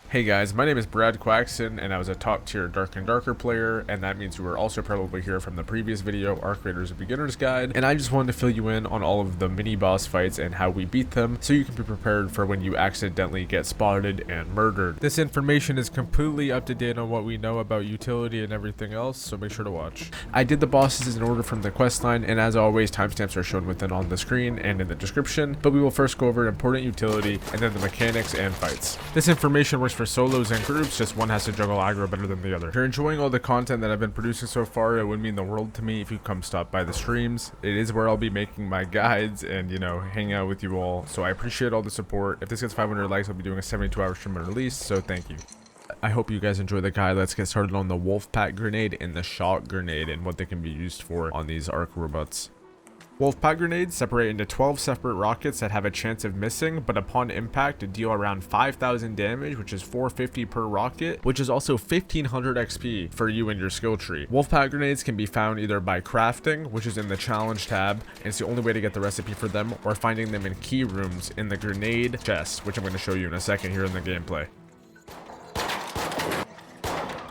Hey guys, my name is Brad Quaxton, and I was a top tier Dark and Darker player, and that means you were also probably here from the previous video, Arcraiders: A Beginner's Guide, and I just wanted to fill you in on all of the mini boss fights and how we beat them, so you can be prepared for when you accidentally get spotted and murdered. This information is completely up to date on what we know about utility and everything else, so make sure to watch. I did the bosses in order from the questline, and as always, timestamps are shown within on the screen and in the description, but we will first go over important utility, and then the mechanics and fights. This information works for solos and groups, just one has to juggle aggro better than the other. If you're enjoying all the content that I've been producing so far, it would mean the world to me if you come stop by the streams. It is where I'll be making my guides and, you know, hang out with you all, so I appreciate all the support. If this gets 500 likes, I'll be doing a 72-hour stream and release, so thank you. I hope you guys enjoy the guide. Let's get started on the wolf pack grenade and the shock grenade and what they can be used for on these arc robots. Wolfpack grenades separate into 12 separate rockets that have a chance of missing, but upon impact deal around 5,000 damage, which is 450 per rocket, which is also 1500 XP for you and your skill tree. Wolfpack grenades can be found either by crafting, which is in the challenge tab, and it's the only way to get the recipe for them, or finding them in key rooms in the grenade chest, which I'm going to show you in a second here in the gameplay.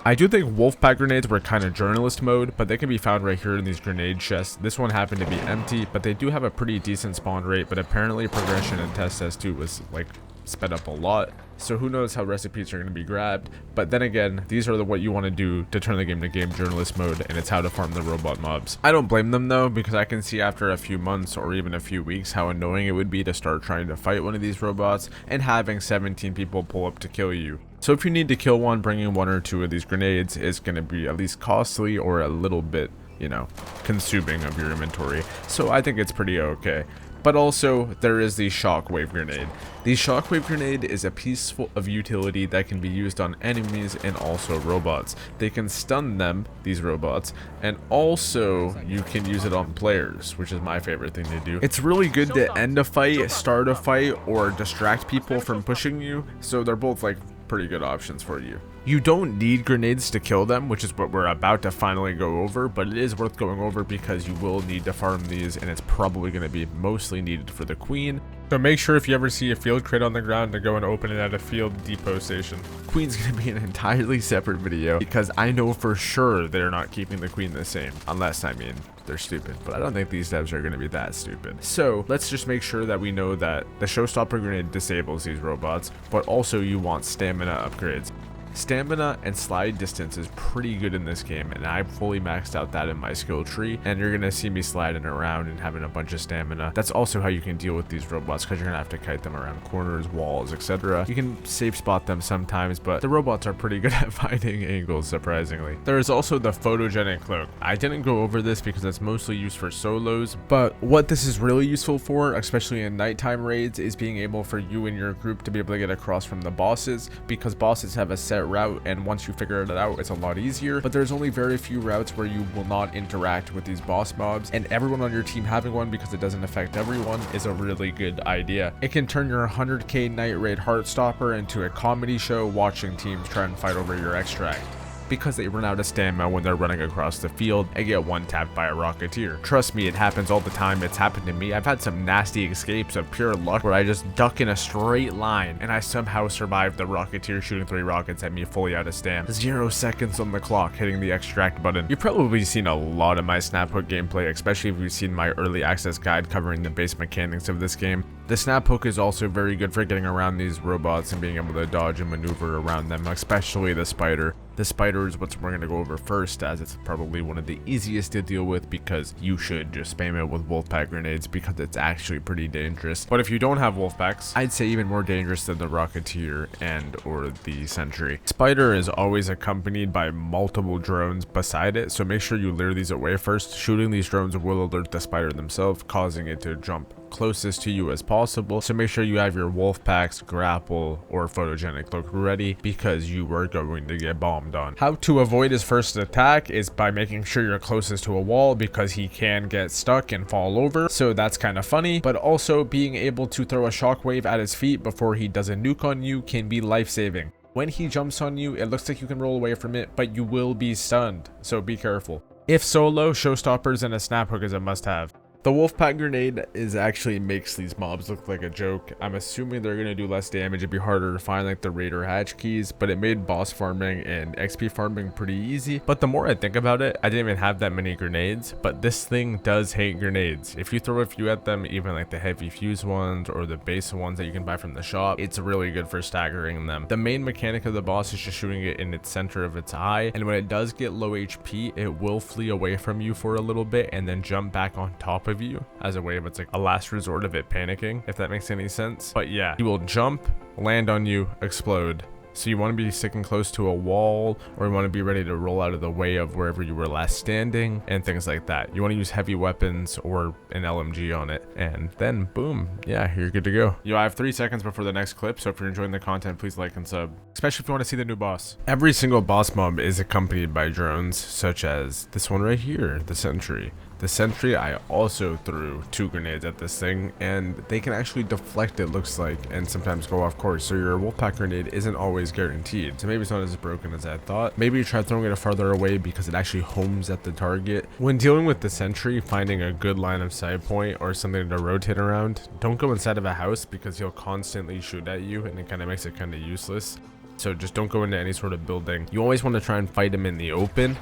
I do think Wolfpack grenades were kind of journalist mode, but they can be found right here in these grenade chests. This one happened to be empty, but they do have a pretty decent spawn rate, but apparently progression in test S2 was like sped up a lot. So who knows how recipes are going to be grabbed, but then again, these are what you want to do to turn the game to game journalist mode, and it's how to farm the robot mobs. I don't blame them though, because I can see after a few months or even a few weeks how annoying it would be to start trying to fight one of these robots and having 17 people pull up to kill you. So if you need to kill one, bringing one or two of these grenades is going to be at least costly or a little bit, you know, consuming of your inventory. So I think it's pretty okay. But also, there is the shockwave grenade. The shockwave grenade is a piece of utility that can be used on enemies and also robots. They can stun them, these robots, and also you can use it on players, which is my favorite thing to do. It's really good to end a fight, start a fight, or distract people from pushing you, so they're both like pretty good options for you. You don't need grenades to kill them, which is what we're about to finally go over, but it is worth going over because you will need to farm these, and it's probably going to be mostly needed for the queen. So make sure if you ever see a field crate on the ground to go and open it at a field depot station. Queen's going to be an entirely separate video because I know for sure they're not keeping the queen the same, unless, I mean, they're stupid, but I don't think these devs are going to be that stupid. So let's just make sure that we know that the showstopper grenade disables these robots, but also you want stamina upgrades. Stamina and slide distance is pretty good in this game, and I fully maxed out that in my skill tree, and you're gonna see me sliding around and having a bunch of stamina. That's also how you can deal with these robots, because you're gonna have to kite them around corners, walls, etc. You can safe spot them sometimes, but the robots are pretty good at finding angles, surprisingly. There is also the photogenic cloak. I didn't go over this because it's mostly used for solos, but what this is really useful for, especially in nighttime raids, is being able for you and your group to be able to get across from the bosses, because bosses have a set route, and once you figure it out, it's a lot easier. But there's only very few routes where you will not interact with these boss mobs, and everyone on your team having one, because it doesn't affect everyone, is a really good idea. It can turn your 100k night raid heartstopper into a comedy show watching teams try and fight over your extract, because they run out of stamina when they're running across the field and get one-tapped by a Rocketeer. Trust me, it happens all the time. It's happened to me. I've had some nasty escapes of pure luck where I just duck in a straight line and I somehow survived the Rocketeer shooting 3 rockets at me fully out of stam. 0 seconds on the clock hitting the extract button. You've probably seen a lot of my snap hook gameplay, especially if you've seen my early access guide covering the base mechanics of this game. The snap hook is also very good for getting around these robots and being able to dodge and maneuver around them, especially the spider. The spider is what we're going to go over first, as it's probably one of the easiest to deal with, because you should just spam it with wolfpack grenades because it's actually pretty dangerous. But if you don't have wolfpacks, I'd say even more dangerous than the Rocketeer and or the Sentry. Spider is always accompanied by multiple drones beside it, so make sure you lure these away first. Shooting these drones will alert the spider themselves, causing it to jump closest to you as possible, so make sure you have your wolf packs, grapple, or photogenic cloak ready, because you are going to get bombed on. How to avoid his first attack is by making sure you're closest to a wall, because he can get stuck and fall over, so that's kind of funny. But also being able to throw a shockwave at his feet before he does a nuke on you can be life-saving. When he jumps on you, it looks like you can roll away from it, but you will be stunned, so be careful. If solo, showstoppers and a snap hook is a must-have. The Wolfpack grenade actually makes these mobs look like a joke. I'm assuming they're going to do less damage. It'd be harder to find like the raider hatch keys, but it made boss farming and XP farming pretty easy. But the more I think about it, I didn't even have that many grenades, but this thing does hate grenades. If you throw a few at them, even like the heavy fuse ones or the base ones that you can buy from the shop, it's really good for staggering them. The main mechanic of the boss is just shooting it in its center of its eye, and when it does get low HP, it will flee away from you for a little bit and then jump back on top of you as a way of it's like a last resort of it panicking, if that makes any sense. But yeah, he will jump, land on you, explode. So you want to be sticking close to a wall, or you want to be ready to roll out of the way of wherever you were last standing and things like that. You want to use heavy weapons or an LMG on it, and then boom, yeah, you're good to go. I have 3 seconds before the next clip, so if you're enjoying the content, please like and sub, especially if you want to see the new boss. Every single boss mob is accompanied by drones, such as this one right here, the Sentry. The Sentry, I also threw 2 grenades at this thing, and they can actually deflect, it looks like, and sometimes go off course, so your Wolfpack grenade isn't always guaranteed. So maybe it's not as broken as I thought. Maybe you try throwing it farther away because it actually homes at the target. When dealing with the Sentry, finding a good line of sight point or something to rotate around, don't go inside of a house because he'll constantly shoot at you, and it kind of makes it kind of useless. So just don't go into any sort of building. You always want to try and fight him in the open,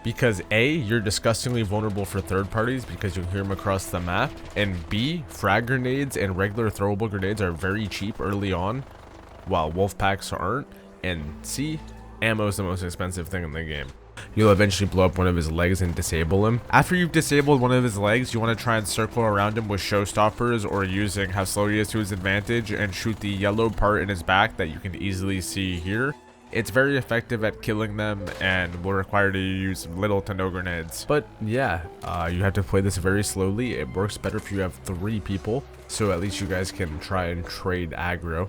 because A, you're disgustingly vulnerable for third parties because you'll hear them across the map, and B, frag grenades and regular throwable grenades are very cheap early on, while wolf packs aren't, and C, ammo is the most expensive thing in the game. You'll eventually blow up one of his legs and disable him. After you've disabled one of his legs, you want to try and circle around him with showstoppers or using how slow he is to his advantage and shoot the yellow part in his back that you can easily see here. It's very effective at killing them and will require to use little to no grenades. But yeah, you have to play this very slowly. It works better if you have 3 people, so at least you guys can try and trade aggro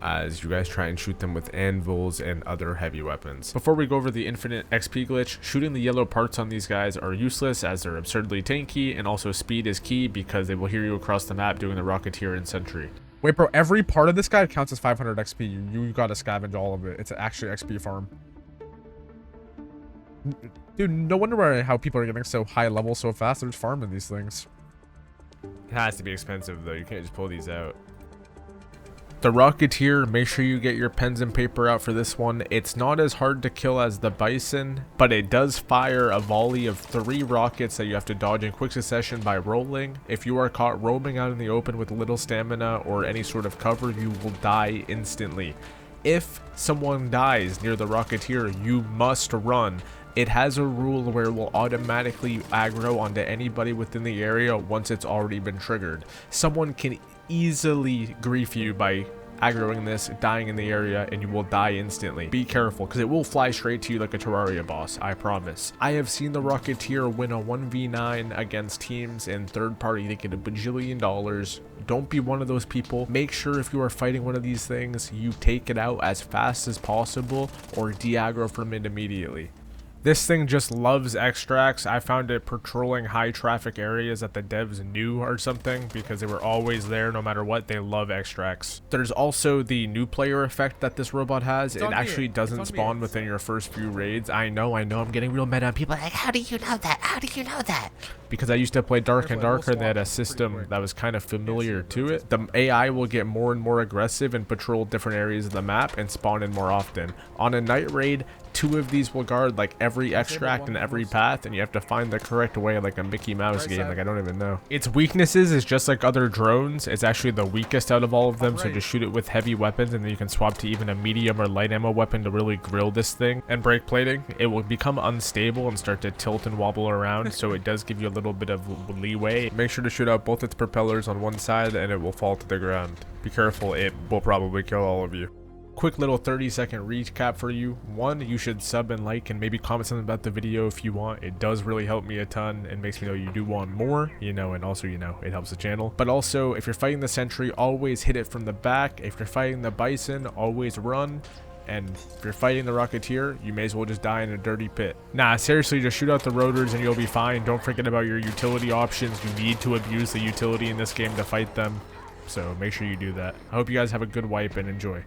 as you guys try and shoot them with anvils and other heavy weapons. Before we go over the infinite XP glitch, shooting the yellow parts on these guys are useless as they're absurdly tanky, and also speed is key because they will hear you across the map doing the Rocketeer and Sentry. Wait, bro, every part of this guy counts as 500 XP. You gotta scavenge all of it. It's actually XP farm. Dude, no wonder how people are getting so high level so fast. They're just farming these things. It has to be expensive, though. You can't just pull these out. The Rocketeer, make sure you get your pens and paper out for this one. It's not as hard to kill as the Bison, but it does fire a volley of 3 rockets that you have to dodge in quick succession by rolling. If you are caught roaming out in the open with little stamina or any sort of cover, you will die instantly. If someone dies near the Rocketeer, you must run. It has a rule where it will automatically aggro onto anybody within the area once it's already been triggered. Someone can easily grief you by aggroing this, dying in the area, and you will die instantly. Be careful, because it will fly straight to you like a Terraria boss, I promise. I have seen the Rocketeer win a 1v9 against teams and third party. They get $1 bajillion. Don't be one of those people. Make sure if you are fighting one of these things, you take it out as fast as possible or de-aggro from it immediately. This thing just loves extracts. I found it patrolling high traffic areas that the devs knew or something because they were always there no matter what. They love extracts. There's also the new player effect that this robot has. It actually doesn't spawn within your first few raids. I know, I'm getting real meta. People are like, how do you know that? How do you know that? Because I used to play Dark and Darker and they had a system that was kind of familiar to it. The AI will get more and more aggressive and patrol different areas of the map and spawn in more often. On a night raid, 2 of these will guard like every extract and every path, and you have to find the correct way like a Mickey Mouse game. Like I don't even know. Its weaknesses is just like other drones. It's actually the weakest out of all of them, so just shoot it with heavy weapons and then you can swap to even a medium or light ammo weapon to really grill this thing. And brake plating, it will become unstable and start to tilt and wobble around, so it does give you a little bit of leeway. Make sure to shoot out both its propellers on one side and it will fall to the ground. Be careful, it will probably kill all of you. Quick little 30-second recap for you. 1, you should sub and like and maybe comment something about the video if you want. It does really help me a ton and makes me know you do want more, and also, it helps the channel. But also, if you're fighting the Sentry, always hit it from the back. If you're fighting the Bison, always run. And if you're fighting the Rocketeer, you may as well just die in a dirty pit. Nah, seriously, just shoot out the rotors and you'll be fine. Don't forget about your utility options. You need to abuse the utility in this game to fight them. So make sure you do that. I hope you guys have a good wipe and enjoy.